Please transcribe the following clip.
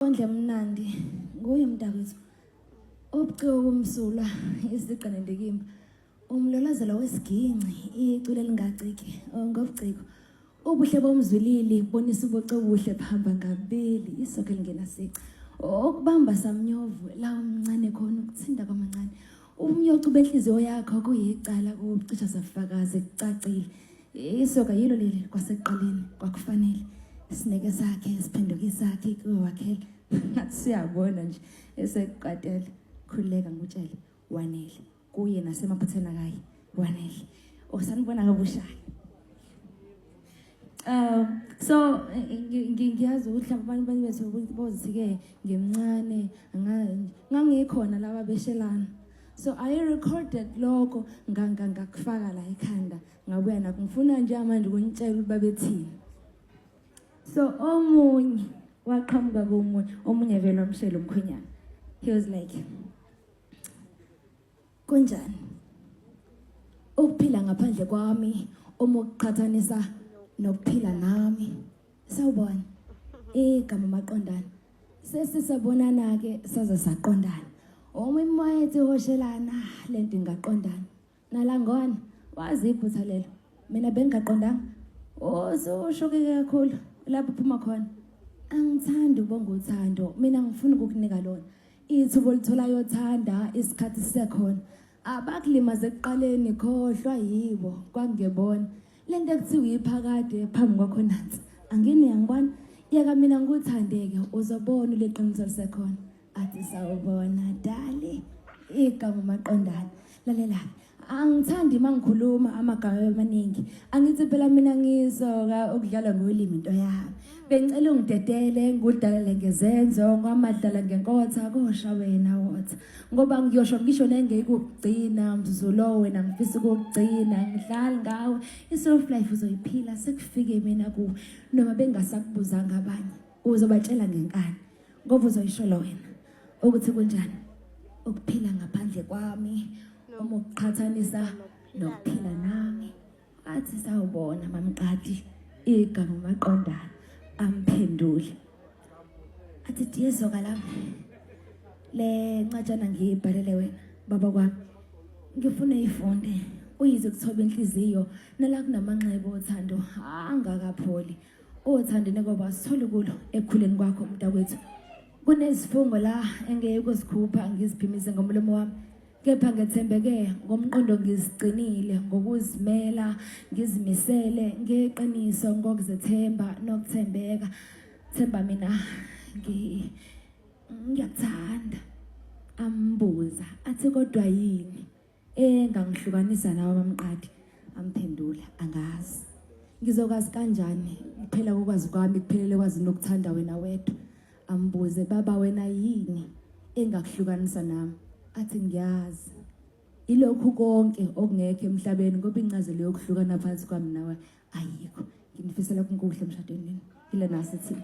Ondle mnandi nguye mntakwethu obuciko kumsula isiqane ndikimba umlolazela wesiginci icule lingaciki ngobuciko ubuhle bomzwilili bonisa ubuce obuhle phamba ngabeli isokhe lingenasici okubamba samnyovu la umncane khona ukuthinda kwamancane umnyocu behliziyo yakho kuyicala kucisha safakaze kucacile isoka yilo leli kwaseqaleni kwakufanele sineke sakhe siphenduke sakhe kuwakhela nathi siyabona nje eseqatele khuleka ngutshele wanele kuye nasemaphathena kayi wanele osanibona ngobushaya so ngiyazi ukuthi abantu bethu bozike ngemncane ngangikhona laba beshelana so I recorded lokho ngakufaka la ekhanda ngabuya nakho ngifuna nje manje ukunitshela ukuthi babethini so omunye waqhamuka omunye vele wamshela umkhwenyana he was like kunjani ukuphila ngaphandle kwami omuqhathanisa nokuphila nami sawubona igama maqondana sesisabonana ke saze saqondana omunye ethi hoshelana lento ingaqondana nalangona wazi iphutha lelo mina bengaqondanga ososhoke kakhulu lapho phuma khona angithandi ubonga uthando mina ngifuna ukukunika lona ithubo litholayo thanda isikhathi sisekhona abakulimaze ekuqaleni khohlwa yibo kwangebona lento ekuthiwa iphakade phambi kwakho nansi angini yangibona yeka mina ngikuthandeke uzobona leqiniso lisekhona athi sawubona dali igama maqondana lalela angithandi mangikhuluma amagama amaningi angithi phela mina ngisoka ukudlala ngolimi into yami bengicela ungidedele ngudalele ngezenzo ngamadlala ngenkotha kosha wena wathi ngoba ngiyosho ngisho nengeke ukugcina mzuzulo wena ngifisa ukugcina ngidlala ngawe isoft life uzoyiphila sekufike mina ku noma bengasakubuzanga abanye uzobatshela ngenkani ngoba uzoyishola wena ukuthi kunjani ukuphila ngaphandle kwami uma uqhathanisa nokuphila nami athi sawubona mamqadi igama maqondana amphendule athi diyezoka lapha le ncatshana ngiyibhalele wena baba kwami ngifuna ifunde uyize kuthoba inhliziyo nala kunamanxeba othando angakapholi othando nekoba sithole kulo ekukhuleni kwakho mntakwethu kunezifungo la engeke ukuzikhupha ngiziphimise ngomlomo wami kepha ngethembeke ngomqondo ngiziqinile ngokuzimela ngizimisele ngeqiniso ngokuzethemba nokuthembeka themba mina ngiyakuthanda ambuza athi kodwa yini engangihlukanisa nawe bamqadi amphendula angazi ngizokwazi kanjani kuphela kokwazi kwami kuphelele kwazi nokuthanda wena wedwa ambuze baba wena yini engakuhlukanisa nami athi ngiyazi ilokhu konke okungekho emhlabeni ngoba incazelo yokuhlukana phansi kwami nawe ayikho nginifisela konke okuhle emshadweni ile nasithi